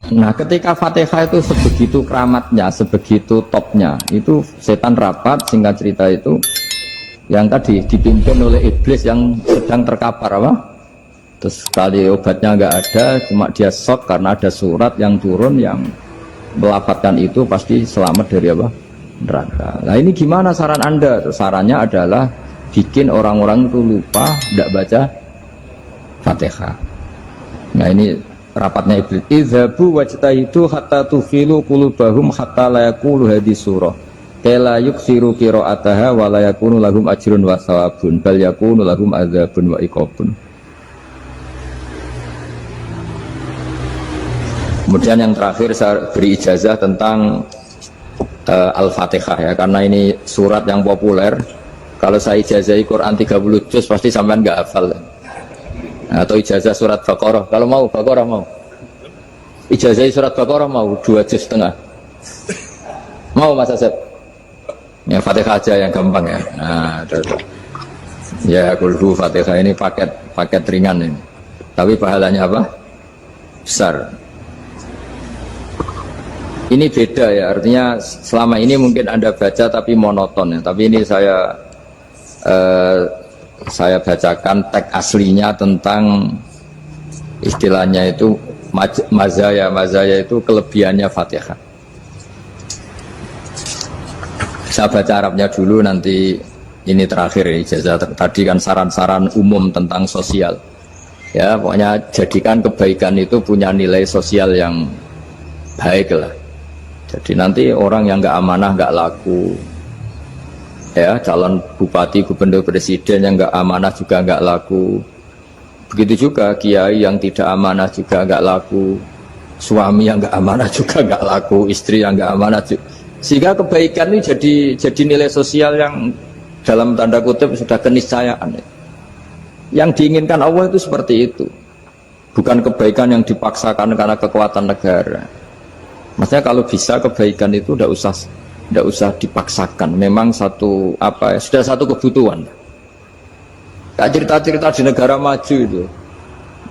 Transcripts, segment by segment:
Nah, ketika Fatihah itu sebegitu keramatnya, sebegitu topnya, itu setan rapat, singkat cerita itu, yang tadi dipimpin oleh iblis yang sedang terkapar apa? Terus sekali obatnya nggak ada, cuma dia shock karena ada surat yang turun yang melafatkan itu pasti selamat dari apa? Neraka. Nah ini gimana saran Anda? Sarannya adalah bikin orang-orang itu lupa, tidak baca Fatihah. Nah ini rapatnya iblis. Idzabu wajtahidu hatta tufilu qulubahum hatta la yaqulu hadhihi surah. Kala yuksiru qira'ataha wa la yakunu lahum ajrun wa thawabun bal yakunu lahum adzabun wa iqabun. Kemudian yang terakhir saya beri ijazah tentang Al-Fatihah ya, karena ini surat yang populer. Kalau saya ijazahi Quran 30 juz pasti sampean nggak hafal. Atau ijazah surat Baqarah, kalau mau Baqarah mau. Ijazahi surat Baqarah mau 2 juz setengah. Mau Mas Asep? Ya Fatihah aja yang gampang ya. Nah, ya kulhu Fatihah ini paket ringan ini. Tapi pahalanya apa? Besar. Ini beda ya, artinya selama ini mungkin Anda baca tapi monoton ya. Tapi ini saya bacakan teks aslinya tentang istilahnya itu mazaya itu kelebihannya Fatihah. Saya baca Arabnya dulu, nanti ini terakhir ijazah. Tadi kan saran-saran umum tentang sosial. Ya, pokoknya jadikan kebaikan itu punya nilai sosial yang baik lah. Jadi nanti orang yang nggak amanah nggak laku, ya calon bupati, gubernur, presiden yang nggak amanah juga nggak laku. Begitu juga kiai yang tidak amanah juga nggak laku, suami yang nggak amanah juga nggak laku, istri yang nggak amanah juga. Sehingga kebaikan ini jadi nilai sosial yang dalam tanda kutip sudah keniscayaan. Yang diinginkan Allah itu seperti itu, bukan kebaikan yang dipaksakan karena kekuatan negara. Maksudnya kalau bisa kebaikan itu tidak usah dipaksakan. Memang sudah satu kebutuhan. Kayak cerita-cerita di negara maju itu,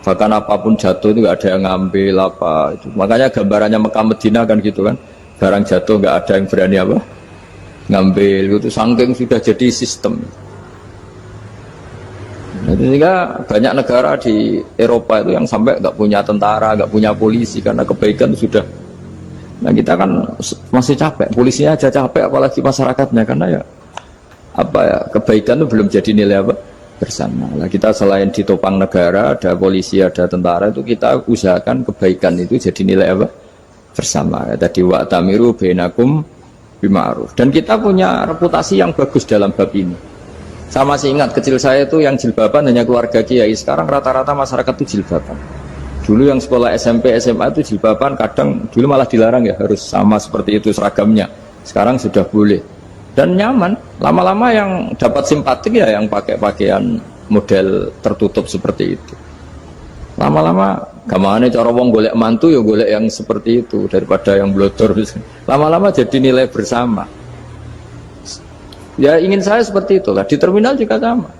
bahkan apapun jatuh itu nggak ada yang ngambil apa itu. Makanya gambarannya Mekah Medina kan gitu kan, barang jatuh nggak ada yang berani apa ngambil itu, saking sudah jadi sistem. Sehingga banyak negara di Eropa itu yang sampai nggak punya tentara, nggak punya polisi karena kebaikan itu sudah. Nah kita kan masih capek, polisinya aja capek apalagi masyarakatnya, karena ya kebaikan itu belum jadi nilai bersama. Nah kita selain ditopang negara, ada polisi, ada tentara, itu kita usahakan kebaikan itu jadi nilai bersama. Ya, tadi wa'tamiru bainakum bima'ruf. Dan kita punya reputasi yang bagus dalam bab ini. Saya masih ingat kecil saya itu yang jilbaban hanya keluarga kiai, sekarang rata-rata masyarakat itu jilbaban. Dulu yang sekolah SMP, SMA itu jilbaban kadang dulu malah dilarang ya, harus sama seperti itu seragamnya. Sekarang sudah boleh dan nyaman. Lama-lama yang dapat simpatik ya yang pakai pakaian model tertutup seperti itu. Lama-lama gamane cara wong golek mantu ya golek yang seperti itu daripada yang blodor. Lama-lama jadi nilai bersama. Ya ingin saya seperti itulah. Di terminal juga sama.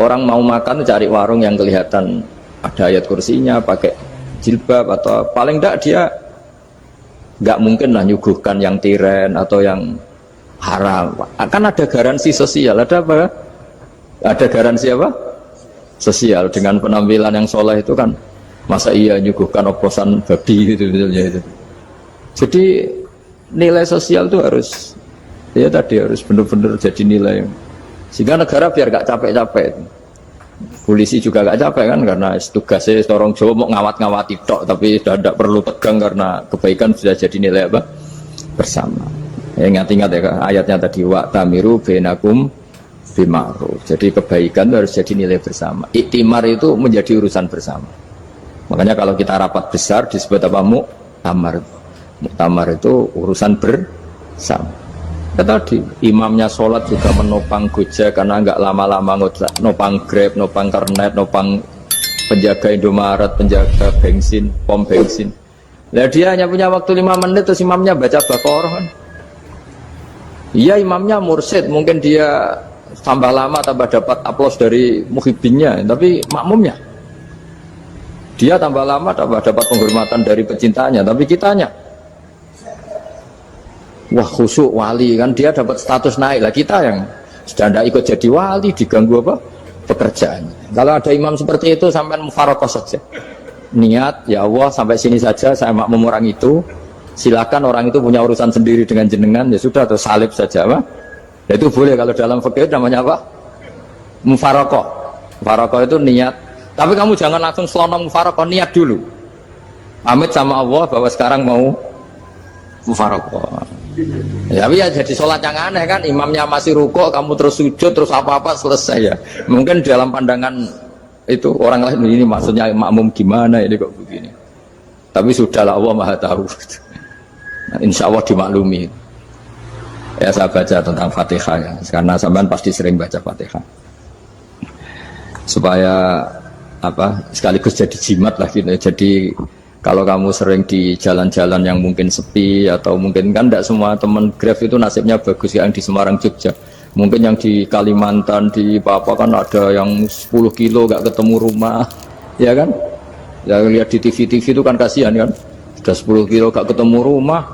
Orang mau makan cari warung yang kelihatan ada ayat kursinya, pakai jilbab, atau paling tidak dia nggak mungkin lah nyuguhkan yang tiren atau yang haram. Akan ada garansi sosial, ada apa? Ada garansi apa? Sosial dengan penampilan yang soleh itu kan, masa iya nyuguhkan oplosan babi gitu itu. Jadi nilai sosial itu harus benar-benar jadi nilai. Sehingga negara biar gak capek-capek. Polisi juga gak capek kan, karena tugasnya orang Jawa mau ngawat-ngawati tok, tapi sudah tidak perlu tegang karena kebaikan sudah jadi nilai bersama. Ya, ingat-ingat ya ayatnya tadi, wa'tamiru bainakum bima'ruf. Jadi kebaikan harus jadi nilai bersama. Iktimar itu menjadi urusan bersama. Makanya kalau kita rapat besar disebut apa? Muktamar. Muktamar itu urusan bersama. Tadi imamnya sholat juga menopang Gojek karena nggak lama-lama nopang Grab, nopang Kernet, nopang penjaga Indomaret, penjaga bensin, pom bensin. Nah dia hanya punya waktu 5 menit terus imamnya baca Baqarah kan. Iya imamnya mursyid, mungkin dia tambah lama tambah dapat aplaus dari muhibbinnya, tapi makmumnya Dia tambah lama tambah dapat penghormatan dari pecintanya, tapi kitanya wah khusyuk wali kan, dia dapat status naik lah. Kita yang sudah tidak ikut jadi wali diganggu apa pekerjaannya. Kalau ada imam seperti itu sampai mufaroqah saja, niat ya Allah sampai sini saja, saya makmum orang itu, silakan orang itu punya urusan sendiri dengan jenengan, ya sudah, atau salib saja apa. Itu boleh kalau dalam fikih namanya apa, mufaroqah. Mufaroqah itu niat, tapi kamu jangan langsung selonong mufaroqah, niat dulu pamit sama Allah bahwa sekarang mau mufaroqah. Ya, tapi ya jadi sholat yang aneh kan, imamnya masih rukuk, kamu terus sujud, terus apa-apa selesai ya. Mungkin dalam pandangan itu orang lain ini maksudnya makmum gimana ini kok begini. Tapi sudahlah, Allah Maha tahu. Nah, insya Allah dimaklumi. Ya saya baca tentang Fatihah ya, karena sampean pasti sering baca Fatihah. Supaya apa sekaligus jadi jimat lah gitu. Jadi kalau kamu sering di jalan-jalan yang mungkin sepi, atau mungkin kan tidak semua teman Grab itu nasibnya bagus yang di Semarang Jogja, mungkin yang di Kalimantan di Papua kan ada yang 10 kilo gak ketemu rumah ya kan, yang lihat di TV itu kan kasihan kan, sudah 10 kilo gak ketemu rumah,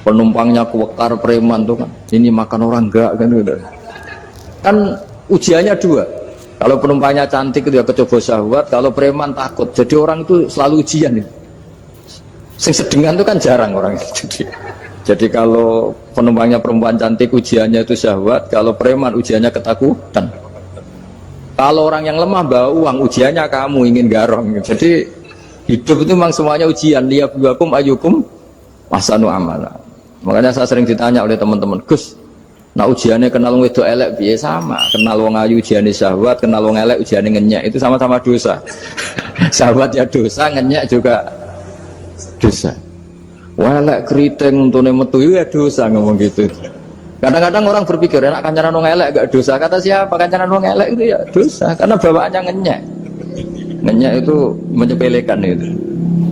penumpangnya kuwekar preman tuh kan, ini makan orang enggak kan gitu. Kan ujiannya dua, kalau penumpangnya cantik itu ya kecoba syahwat, kalau preman takut, jadi orang itu selalu ujian itu. Sing sedengan itu kan jarang orang itu. Jadi kalau penumpangnya perempuan cantik ujiannya itu syahwat, kalau preman ujiannya ketakutan. Kalau orang yang lemah bawa uang ujiannya kamu ingin garong. Jadi hidup itu memang semuanya ujian. Liyabluwakum ayyukum ahsanu amala. Makanya saya sering ditanya oleh teman-teman, Gus, nah ujiannya kenal wong wedok elek piye? Sama, kenal wong ayu ujiannya syahwat, kenal wong elek ujiannya ngenyek, itu sama-sama dosa. Syahwat ya dosa, ngenyek juga dosa. Walek keriting untune metu ya dosa, ngomong gitu. Kadang-kadang orang berpikir enak kancanan wong elek gak dosa. Kata siapa? Kancanan wong elek itu ya dosa, karena bawaannya ngenyek. Ngenyek itu menyepelekan itu.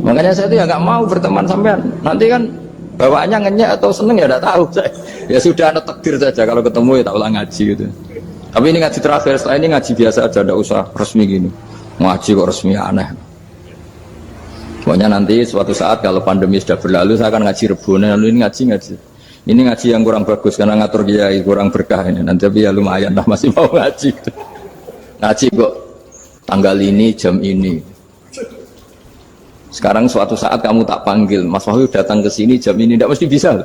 Makanya saya itu ya gak mau berteman sampean. Nanti kan bawaannya ngenyek atau seneng ya tidak tahu saya. Ya sudah, ada takdir saja, kalau ketemu ya tak ulang ngaji gitu. Tapi ini ngaji terakhir, setelah ini ngaji biasa aja, tidak usah resmi gini. Ngaji kok resmi aneh. Pokoknya nanti suatu saat kalau pandemi sudah berlalu, saya akan ngaji Rebone. Lalu ini ngaji. Ini ngaji yang kurang bagus karena ngatur kiai kurang berkah ini. Nanti tapi ya lumayan lah, masih mau ngaji. Ngaji kok tanggal ini, jam ini. Sekarang suatu saat kamu tak panggil, Mas Wahyu datang ke sini jam ini, tidak mesti bisa.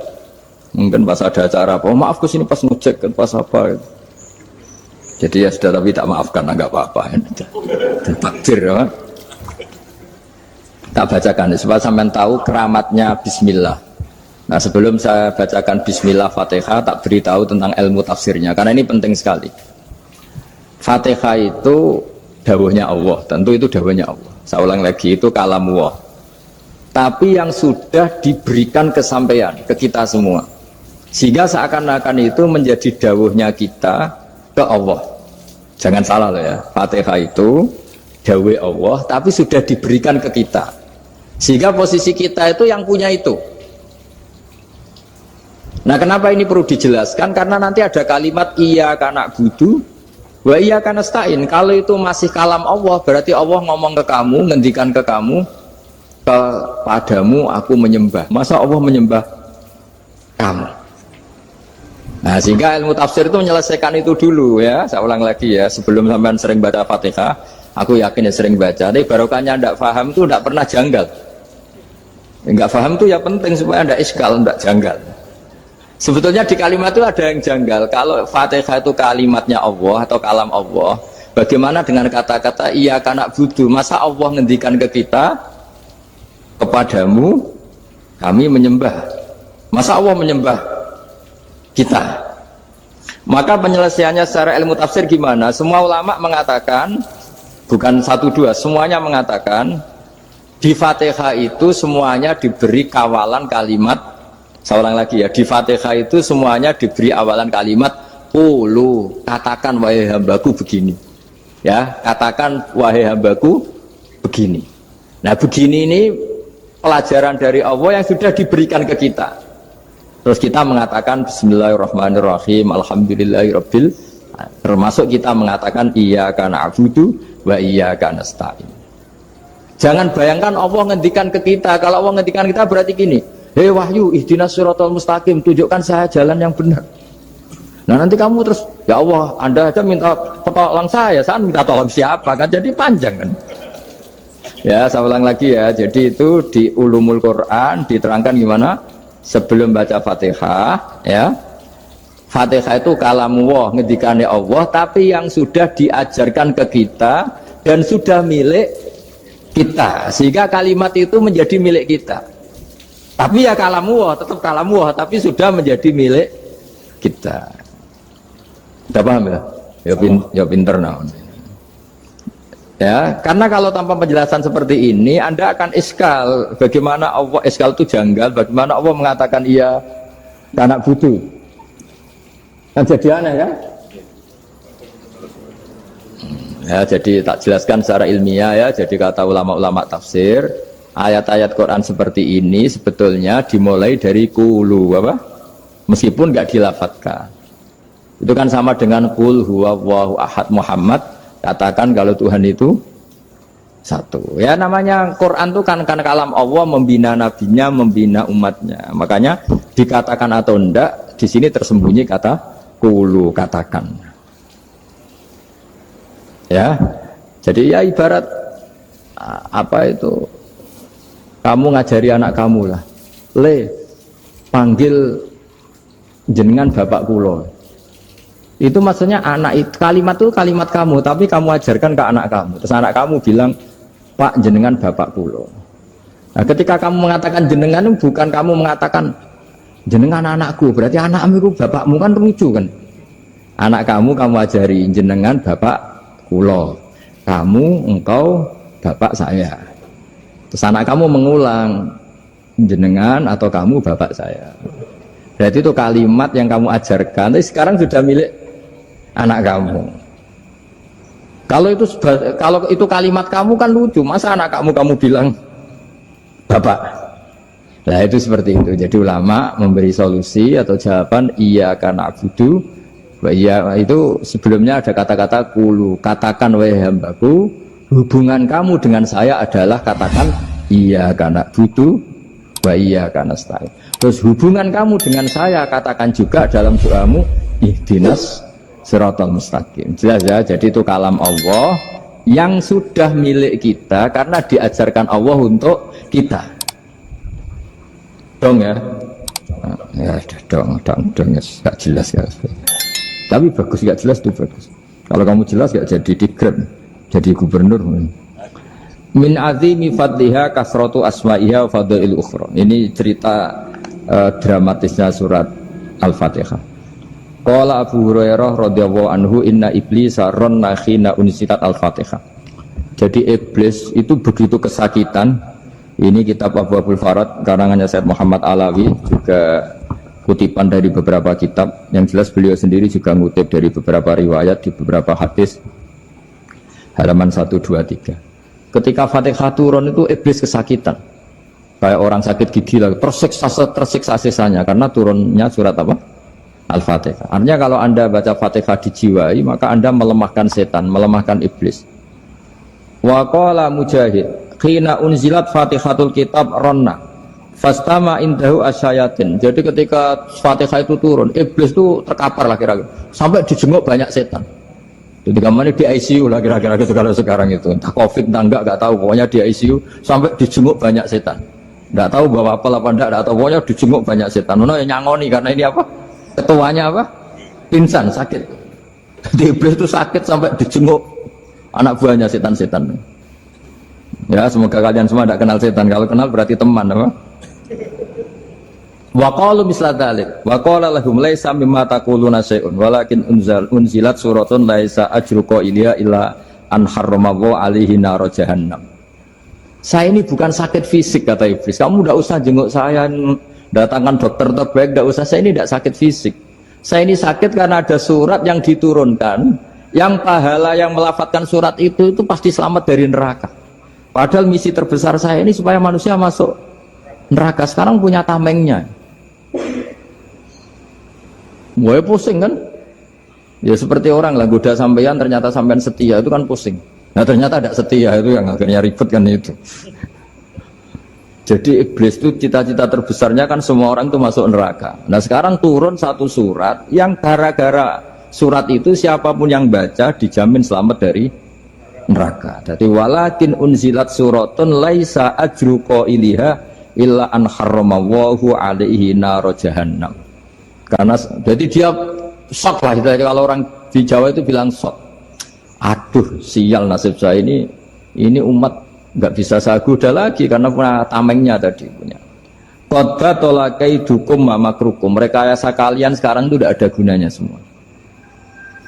Mungkin pas ada acara apa, oh, maaf ke sini pas ngecek kan pas apa. Jadi ya sudah, tapi tak maafkan, enggak apa-apa. Takdir ya. Tak bacakan supaya sampean tahu keramatnya bismillah. Nah, sebelum saya bacakan bismillah Fatihah, tak beritahu tentang ilmu tafsirnya karena ini penting sekali. Fatihah itu dawuhnya Allah, tentu itu dawuhnya Allah. Saya ulang lagi, itu kalam Allah. Tapi yang sudah diberikan kesampaian ke kita semua. Sehingga seakan-akan itu menjadi dawuhnya kita ke Allah. Jangan salah loh ya. Fatihah itu dawuh Allah tapi sudah diberikan ke kita. Sehingga posisi kita itu yang punya itu. Nah, kenapa ini perlu dijelaskan? Karena nanti ada kalimat iyyaka na'budu wa iyyaka nasta'in. Kalau itu masih kalam Allah, berarti Allah ngomong ke kamu, ngendikan ke kamu, kepadamu aku menyembah. Masa Allah menyembah kamu? Nah, sehingga ilmu tafsir itu menyelesaikan itu dulu ya. Saya ulang lagi ya, sebelum sampean sering baca Fatihah, aku yakin ya sering baca. Tapi barokahnya tidak paham itu tidak pernah janggal. Enggak paham itu ya penting supaya tidak iskal, tidak janggal. Sebetulnya di kalimat itu ada yang janggal. Kalau Fatihah itu kalimatnya Allah atau kalam Allah, bagaimana dengan kata-kata iyyaka na'budu? Masa Allah ngendikan ke kita, kepadamu kami menyembah? Masa Allah menyembah kita? Maka penyelesaiannya secara ilmu tafsir gimana? Semua ulama mengatakan, bukan satu dua, semuanya mengatakan di Fatihah itu semuanya diberi kawalan kalimat. Saya ulang lagi ya, di Fatihah itu semuanya diberi awalan kalimat qulu, katakan wahai hambaku begini. Ya, katakan wahai hambaku begini. Nah, begini ini pelajaran dari Allah yang sudah diberikan ke kita. Terus kita mengatakan bismillahirrahmanirrahim, alhamdulillahirabbil, termasuk kita mengatakan iyyaka na'budu wa iyyaka nasta'in. Jangan bayangkan Allah ngendikan ke kita. Kalau Allah ngendikan kita berarti gini, hei wahyu, ihdinas siratal mustaqim, tunjukkan saya jalan yang benar. Nah nanti kamu terus, ya Allah, Anda aja minta tolong saya minta tolong siapa kan? Jadi panjang kan. Ya, saya ulang lagi ya. Jadi itu di Ulumul Quran diterangkan gimana? Sebelum baca Fatihah, ya. Fatihah itu kalamullah, ngendikane Allah, tapi yang sudah diajarkan ke kita dan sudah milik kita, sehingga kalimat itu menjadi milik kita. Tapi ya kalamullah, tetap kalamullah, tapi sudah menjadi milik kita. Udah paham ya? Ya pinter nah. Ya, karena kalau tanpa penjelasan seperti ini, Anda akan iskal. Bagaimana Allah, iskal itu janggal, bagaimana Allah mengatakan iya anak butuh. Kan jadi aneh ya? Ya, jadi tak jelaskan secara ilmiah ya. Jadi kata ulama-ulama tafsir, ayat-ayat Quran seperti ini sebetulnya dimulai dari qulu apa? Meskipun nggak dilafatkan. Itu kan sama dengan qul huwallahu ahad Muhammad, katakan kalau Tuhan itu satu. Ya namanya Quran itu kan kalam Allah, membina nabinya, membina umatnya. Makanya dikatakan atau enggak, di sini tersembunyi kata qulu, katakan. Ya, jadi ya ibarat apa itu, kamu ngajari anak kamu lah, panggil jenengan bapak kulo. Itu maksudnya anak itu, kalimat itu kalimat kamu, tapi kamu ajarkan ke anak kamu. Terus anak kamu bilang, Pak jenengan bapak kulo. Nah, ketika kamu mengatakan jenengan, bukan kamu mengatakan jenengan anakku, berarti anakmu itu bapakmu, kan lucu kan? Anak kamu ajari jenengan bapak kulo, kamu engkau bapak saya. Terus anak kamu mengulang, jenengan atau kamu bapak saya. Berarti itu kalimat yang kamu ajarkan, tapi sekarang sudah milik anak kamu. Kalau itu kalimat kamu kan lucu, masa anak kamu bilang bapak. Nah itu seperti itu. Jadi ulama memberi solusi atau jawaban iya karena na'budu. Ya itu sebelumnya ada kata-kata qulu, katakan wahai hambaku, hubungan kamu dengan saya adalah katakan iya karena na'budu wa iya karena nasta'in. Terus hubungan kamu dengan saya katakan juga dalam doamu ihdinas siratal mustaqim. Jelas ya, jadi itu kalam Allah yang sudah milik kita karena diajarkan Allah untuk kita. Dong ya. Ya dong ya, gak jelas ya. Tapi bagus, gak jelas itu bagus. Kalau kamu jelas gak jadi digrab, jadi gubernur. Min azimi fadliha kasratu asma'iha fadlil ukhra. Ini cerita dramatisnya surat Al-Fatihah. Qala Abu Hurairah radhiyallahu anhu inna iblisa ranna khina unsitat Al-Fatihah. Jadi iblis itu begitu kesakitan. Ini kitab Abu Abul Farad karangannya Said Muhammad Alawi, juga kutipan dari beberapa kitab. Yang jelas beliau sendiri juga ngutip dari beberapa riwayat di beberapa hadis, halaman 123. Ketika Fatihah turun itu iblis kesakitan, kayak orang sakit gigi lah, tersiksa sisanya karena turunnya surat apa? Al-Fatihah. Artinya kalau Anda baca Fatihah dijiwai, maka Anda melemahkan setan, melemahkan iblis. Wa qala Mujahid khina unzilat Fatihatul kitab ronna fastama indahu asyayatin. Jadi ketika Fatihah itu turun, iblis itu terkapar lah kira-kira, sampai dijenguk banyak setan. Jadi kemana di ICU lah kira-kira gitu kalau sekarang itu, entah COVID entah enggak tahu, pokoknya di ICU sampai dijenguk banyak setan. Enggak tahu bawa apa enggak tahu, pokoknya dijenguk banyak setan. Ono yang nyangoni karena ini apa? Ketuanya apa? Pingsan, sakit. Di iblis itu sakit sampai dijenguk anak buahnya setan-setan. Ya semoga kalian semua tidak kenal setan. Kalau kenal berarti teman apa? Wa qalu misla dzalik wa qala lahum laisa mimma taquluna syai'un walakin unzilat suratun laisa ajruqa ilya illa an harramahu alaihi nar jahannam. Saya ini bukan sakit fisik kata iblis. Kamu tidak usah jenguk saya, datangkan dokter terbaik, tidak usah. Saya ini tidak sakit fisik. Saya ini sakit karena ada surat yang diturunkan, yang pahala yang melafadzkan surat itu pasti selamat dari neraka. Padahal misi terbesar saya ini supaya manusia masuk neraka. Sekarang punya tamengnya. Gue pusing kan? Ya seperti orang lah, goda sampean ternyata sampean setia, itu kan pusing. Nah ternyata tidak setia, itu yang akhirnya ribet kan itu. Jadi iblis itu cita-cita terbesarnya kan semua orang itu masuk neraka. Nah sekarang turun satu surat yang gara-gara surat itu siapapun yang baca dijamin selamat dari neraka. Jadi walakin unzilat suratun laisa ajru qailiha illa an harramallahu alaihi nar jahannam. Karena jadi dia shock lah, kalau orang di Jawa itu bilang shock. Aduh sial nasib saya ini umat nggak bisa saya goda lagi karena punya tamengnya tadi punya. Qadba tolakai dukum mamakrukum. Rekayasa kalian sekarang itu tidak ada gunanya semua.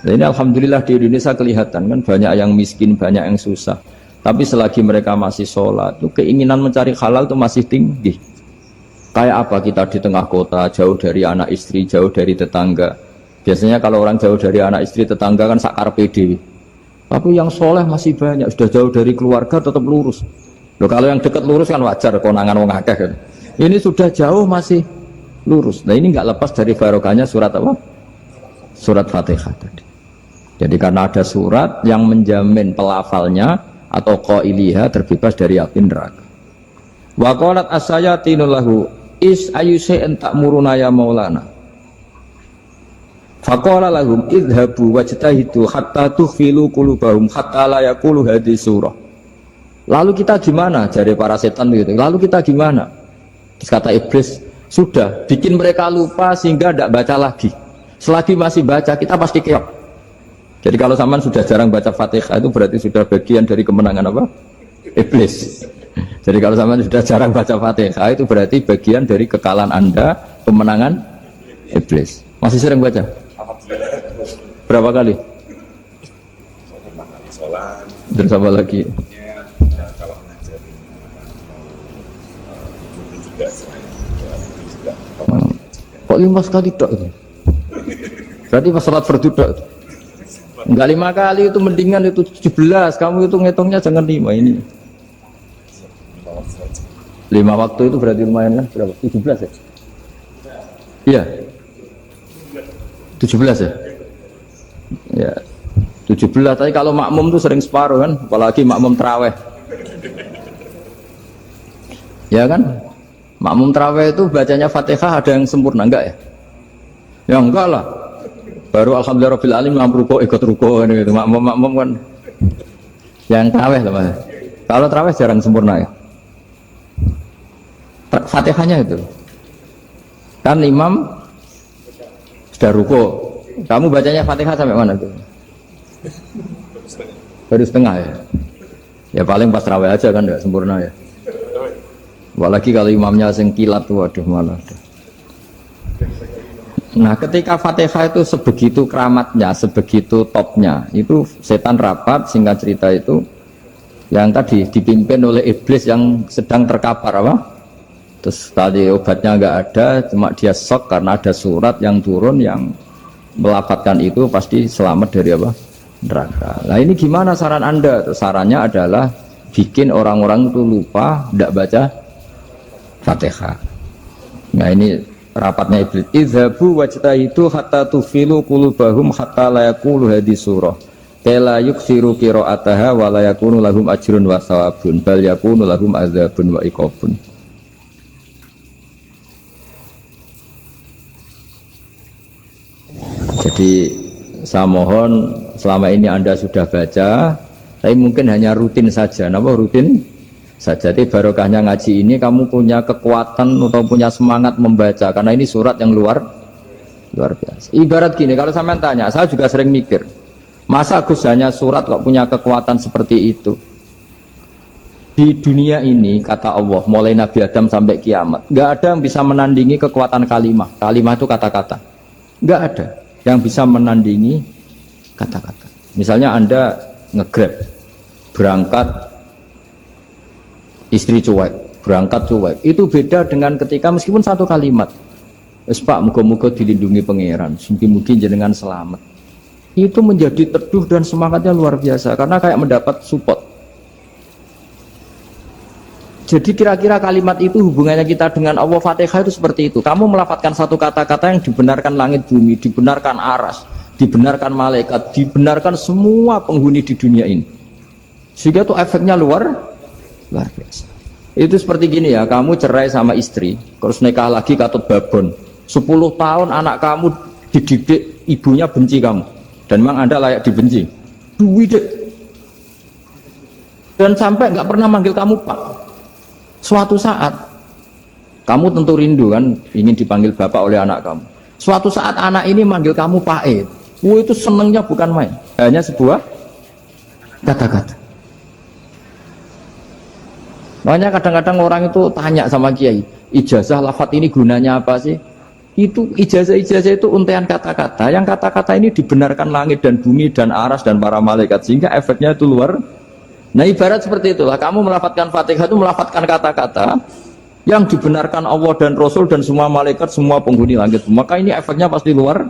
Nah, ini alhamdulillah di Indonesia kelihatan kan banyak yang miskin, banyak yang susah. Tapi selagi mereka masih sholat, itu keinginan mencari halal itu masih tinggi. Kayak apa kita di tengah kota, jauh dari anak istri, jauh dari tetangga. Biasanya kalau orang jauh dari anak istri, tetangga kan sakar PD. Tapi yang soleh masih banyak, sudah jauh dari keluarga tetap lurus. Loh, kalau yang dekat lurus kan wajar, konangan wong akeh kan. Ini sudah jauh masih lurus. Nah ini nggak lepas dari barokahnya surat apa? Surat Fatihah tadi. Jadi karena ada surat yang menjamin pelafalnya atau qailiha terbebas dari api neraka. Wa qalat as-sayatinu lahu is ayyusai'in ta'muruna ya maulana. Faqala lahum idhabu wajtahidu hatta tukhfilu qulubahum hatta la yaqulu hadhihi surah. Lalu kita gimana? Jari para setan gitu. Lalu kita gimana? Terus kata iblis, sudah bikin mereka lupa sehingga tidak baca lagi. Selagi masih baca kita pasti keok. Jadi kalau sampean sudah jarang baca Fatihah itu berarti sudah bagian dari kemenangan apa? Iblis. Jadi kalau sampean sudah jarang baca Fatihah itu berarti bagian dari kekalahan Anda, kemenangan iblis. Masih sering baca? Berapa kali? Dan sama lagi. Kalau ngajarin kok 5 kali tok itu? Berarti pas salat fardu tok. Enggak 5 kali itu mendingan itu 17. Kamu itu ngitungnya jangan 5 ini. 5 waktu itu berarti lumayan kan? Berapa? 17 ya? Iya. 17 ya? Ya 17, tapi kalau makmum tuh sering separuh kan, apalagi makmum terawih ya kan, makmum terawih itu bacanya Fatihah ada yang sempurna enggak ya? Ya enggak lah, baru alhamdulillah rabbil alamin mampu ruko ikut ruko gitu. Makmum kan yang terawih lah mas. Kalau terawih jarang sempurna ya Fatihahnya itu kan imam sudah ruko, kamu bacanya Fatihah sampai mana tuh? Baru setengah ya? Ya paling pas terawih aja kan enggak sempurna ya. Apalagi kalau imamnya sing kilat tuh, waduh malah. Nah ketika Fatihah itu sebegitu keramatnya, sebegitu topnya, itu setan rapat, singkat cerita itu yang tadi dipimpin oleh iblis yang sedang terkapar apa? Terus tadi obatnya nggak ada, cuma dia shock karena ada surat yang turun yang melafatkan itu pasti selamat dari apa? Neraka. Nah ini gimana saran Anda? Sarannya adalah bikin orang-orang itu lupa, tidak baca Fatihah. Nah ini rapatnya iblis. Idhabu wajtahidu hatta tufilu qulubahum hatta la yaqulu hadhihi surah. Kala yuksiru qira'ataha wa la yakunu lahum ajrun wa thawabun bal yakunu lahum adzabun wa iqabun. Jadi saya mohon selama ini Anda sudah baca, tapi mungkin hanya rutin saja. Kenapa rutin saja? Jadi barokahnya ngaji ini kamu punya kekuatan atau punya semangat membaca, karena ini surat yang luar biasa. Ibarat gini, kalau sampean tanya, saya juga sering mikir, masa Gus hanya surat kok punya kekuatan seperti itu? Di dunia ini kata Allah, mulai Nabi Adam sampai kiamat, nggak ada yang bisa menandingi kekuatan kalimah. Kalimah itu kata-kata, nggak ada yang bisa menandingi kata-kata. Misalnya Anda nge-grab, berangkat istri cuek, berangkat cuek, itu beda dengan ketika meskipun satu kalimat, wes Pak, muga-muga dilindungi pangeran, mugi-mugi jenengan selamat, itu menjadi teduh dan semangatnya luar biasa karena kayak mendapat support. Jadi kira-kira kalimat itu hubungannya kita dengan Allah, Fatihah itu seperti itu. Kamu melafatkan satu kata-kata yang dibenarkan langit bumi, dibenarkan aras, dibenarkan malaikat, dibenarkan semua penghuni di dunia ini. Sehingga tuh efeknya luar biasa. Itu seperti gini ya, kamu cerai sama istri, terus nikah lagi katut babon. 10 tahun anak kamu dididik, ibunya benci kamu. Dan memang Anda layak dibenci. Duwidek. Dan sampai nggak pernah manggil kamu Pak. Suatu saat, kamu tentu rindu kan, ingin dipanggil Bapak oleh anak kamu. Suatu saat anak ini manggil kamu Pak Ed. Itu senengnya bukan main. Hanya sebuah kata-kata. Makanya kadang-kadang orang itu tanya sama kiai, ijazah lafadz ini gunanya apa sih? Itu ijazah-ijazah itu untaian kata-kata. Yang kata-kata ini dibenarkan langit dan bumi dan aras dan para malaikat, sehingga efeknya itu luar. Nah ibarat seperti itulah, kamu melafadzkan Fatihah itu melafadzkan kata-kata yang dibenarkan Allah dan Rasul dan semua malaikat, semua penghuni langit. Maka ini efeknya pasti luar.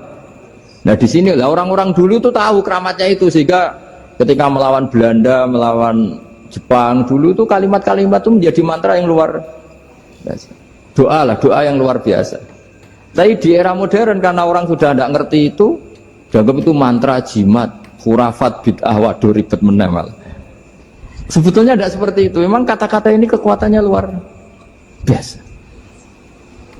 Nah di sini lah orang-orang dulu itu tahu keramatnya itu, sehingga ketika melawan Belanda, melawan Jepang dulu itu kalimat-kalimat itu menjadi mantra yang luar biasa. Doa yang luar biasa. Tapi di era modern karena orang sudah tidak ngerti itu, dianggap itu mantra, jimat, khurafat, bid'ah, waduh ribet menemal. Sebetulnya tidak seperti itu. Memang kata-kata ini kekuatannya luar biasa.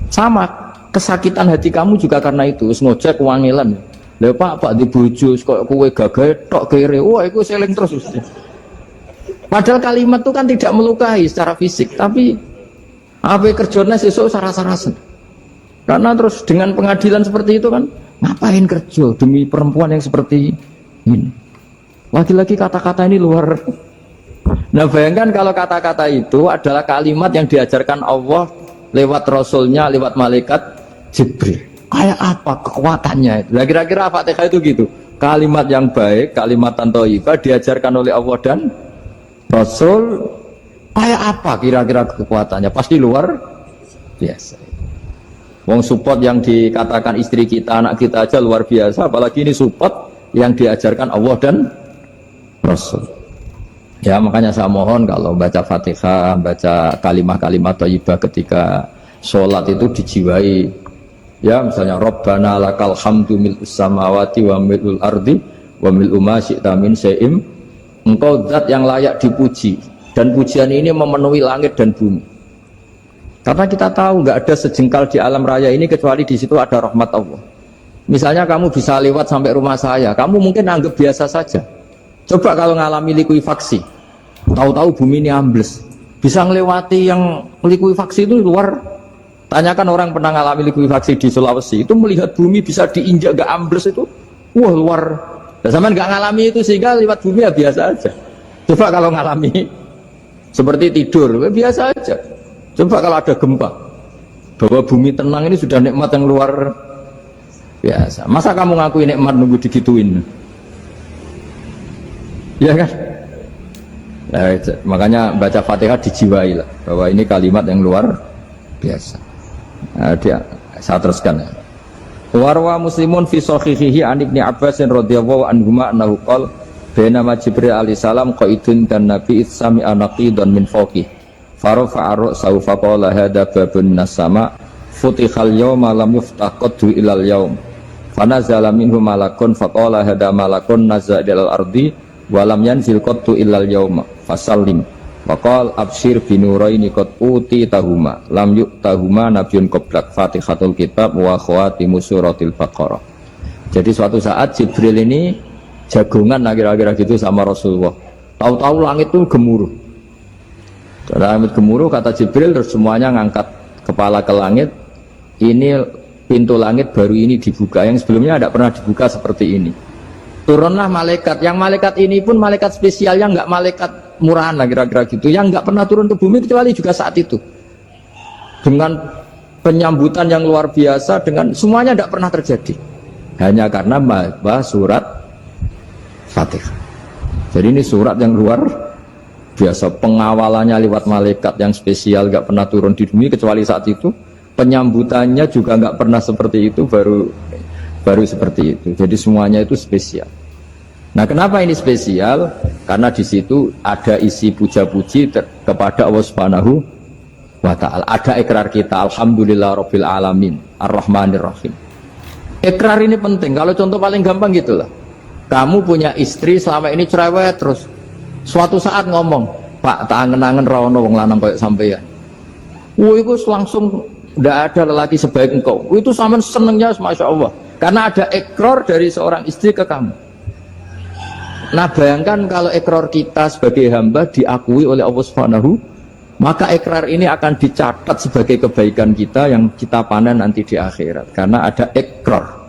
Sama kesakitan hati kamu juga karena itu. Ngojek wangilan. Lha Pak di bojo kok kowe gagahe tok kere. Wah, iku seling terus. Padahal kalimat itu kan tidak melukai secara fisik, tapi apa kerjanya sesuk sarasa-rasen. Karena terus dengan pengadilan seperti itu kan, ngapain kerja demi perempuan yang seperti ini? Lagi-lagi kata-kata ini luar. Nah bayangkan kalau kata-kata itu adalah kalimat yang diajarkan Allah lewat Rasulnya, lewat malaikat Jibril. Kayak apa kekuatannya itu? Nah, kira-kira Fatihah itu gitu. Kalimat yang baik, kalimat thayyibah diajarkan oleh Allah dan Rasul, kayak apa kira-kira kekuatannya? Pasti luar biasa. Wong support yang dikatakan istri kita, anak kita aja luar biasa, apalagi ini support yang diajarkan Allah dan Rasul. Ya makanya saya mohon kalau baca Fatihah, baca kalimat-kalimat thayyibah ketika sholat itu dijiwai. Ya misalnya Rabbana lakal hamdu mil'us samawati wa mil'ul ardi wa mil'u ma syi'ta min syai'im. Engkau zat yang layak dipuji, dan pujian ini memenuhi langit dan bumi. Karena kita tahu nggak ada sejengkal di alam raya ini kecuali di situ ada rahmat Allah. Misalnya kamu bisa lewat sampai rumah saya, kamu mungkin anggap biasa saja. Coba kalau ngalami likuifaksi, tahu-tahu bumi ini ambles, bisa ngelewati yang likuifaksi itu luar. Tanyakan orang pernah ngalami likuifaksi di Sulawesi, itu melihat bumi bisa diinjak gak ambles itu, wah luar. Nah, sama nggak ngalami itu sehingga lewat bumi ya biasa aja. Coba kalau ngalami seperti tidur, ya biasa aja. Coba kalau ada gempa, bahwa bumi tenang ini sudah nikmat yang luar biasa. Masa kamu ngakui nikmat nunggu digituin? Ya kan? Nah, makanya baca Fatihah dijiwai lah, bahwa ini kalimat yang luar biasa. Nah, saya teruskan ya. Warwa Muslimun fi sahihihi an Ibnu Abbas radhiyallahu anhuma annahu qala bainama Jibril alaihi salam qaidun dan Nabi sami anaqidan min fawqi farafa'a ra'sahu faqala hadza babun nas-sama futihal yawma lam yuftah qaddu ilal yawm fanazala minhu malakun faqala hadza malakun nazza ilal ardi wa lam yanzil qaddu ilal yawma fasallim waqal abshir binuraini qad uti tahuma lam yu'tahuma nabiyyun qablak Fatihatul kitab wa khawatimu suratil Baqarah. Jadi suatu saat Jibril ini jagongan kira-kira gitu sama Rasulullah. Tahu-tahu langit itu gemuruh. Langit gemuruh kata Jibril, terus semuanya ngangkat kepala ke langit. Ini pintu langit baru ini dibuka, yang sebelumnya tidak pernah dibuka seperti ini. Turunlah malaikat, yang malaikat ini pun malaikat spesial, yang nggak malaikat murahan lah kira-kira gitu, yang nggak pernah turun ke bumi kecuali juga saat itu, dengan penyambutan yang luar biasa, dengan semuanya tidak pernah terjadi, hanya karena bahas surat Fatihah. Jadi ini surat yang luar biasa, pengawalannya lewat malaikat yang spesial, nggak pernah turun di bumi kecuali saat itu, penyambutannya juga nggak pernah seperti itu, baru seperti itu. Jadi semuanya itu spesial. Nah, kenapa ini spesial? Karena di situ ada isi puja-puji kepada Allah Subhanahu wa ta'ala. Ada ikrar kita, alhamdulillah rabbil alamin, ar-rahmanir rahim. Ikrar ini penting. Kalau contoh paling gampang gitulah. Kamu punya istri selama ini cerewet terus. Suatu saat ngomong, Pak, tak angen-angen ra ono wong lanang kayak sampeyan. Itu langsung tidak ada lelaki sebaik engkau. Itu sama senengnya, masya Allah. Karena ada ikrar dari seorang istri ke kamu. Nah bayangkan kalau ikrar kita sebagai hamba diakui oleh Allah Subhanahu, maka ikrar ini akan dicatat sebagai kebaikan kita yang kita panen nanti di akhirat. Karena ada ikrar.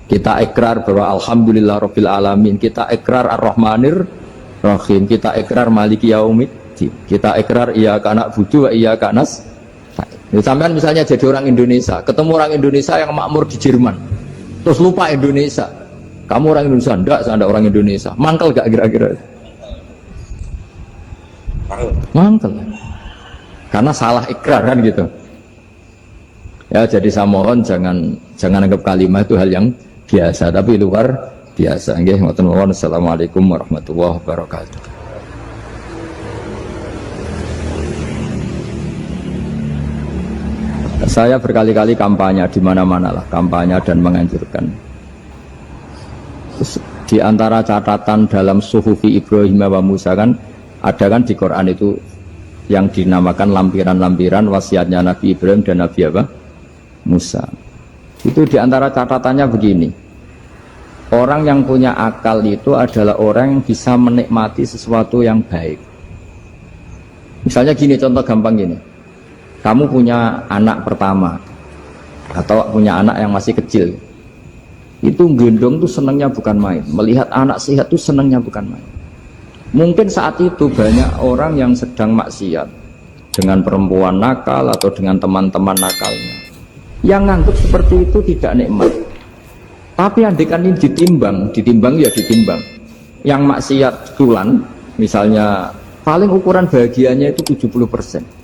Kita ikrar bahwa Alhamdulillah Rabbil Alamin. Kita ikrar Ar-Rahmanir Rahim. Kita ikrar Maliki Yaumiddin. Kita ikrar Iyyaka na'budu wa iyyaka nasta'in. Sampean misalnya jadi orang Indonesia, ketemu orang Indonesia yang makmur di Jerman, terus lupa Indonesia. Kamu orang Indonesia? Enggak, saya ada orang Indonesia. Mangkel gak kira-kira? Mangkel. Karena salah ikrar kan gitu. Ya, jadi saya mohon jangan anggap kalimat itu hal yang biasa, tapi luar biasa. Nggih, ngoten mawon. Assalamualaikum warahmatullahi wabarakatuh. Saya berkali-kali kampanye di mana-mana lah, kampanye dan menganjurkan. Di antara catatan dalam Suhufi Ibrahim wa Musa kan ada kan di Quran itu yang dinamakan lampiran-lampiran wasiatnya Nabi Ibrahim dan Nabi apa? Musa. Itu di antara catatannya begini. Orang yang punya akal itu adalah orang yang bisa menikmati sesuatu yang baik. Misalnya gini, contoh gampang gini. Kamu punya anak pertama atau punya anak yang masih kecil, itu gendong tuh senangnya bukan main. Melihat anak sehat tuh senangnya bukan main. Mungkin saat itu banyak orang yang sedang maksiat dengan perempuan nakal atau dengan teman-teman nakalnya, yang nganggap seperti itu tidak nikmat. Tapi andekan ini ditimbang ya ditimbang. Yang maksiat tulan, misalnya paling ukuran bahagianya itu 70%.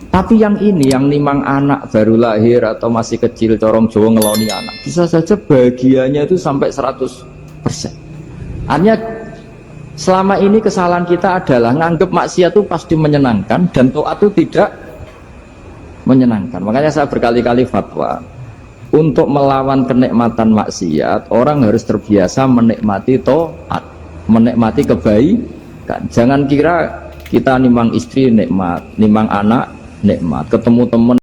Tapi yang ini, yang nimang anak baru lahir atau masih kecil, corong Jawa ngeloni anak, bisa saja bahagianya itu sampai 100%. Artinya selama ini kesalahan kita adalah nganggap maksiat itu pasti menyenangkan dan taat itu tidak menyenangkan. Makanya saya berkali-kali fatwa, untuk melawan kenikmatan maksiat, orang harus terbiasa menikmati taat, menikmati kebaikan. Jangan kira kita nimang istri nikmat, nimang anak nikmat, ketemu teman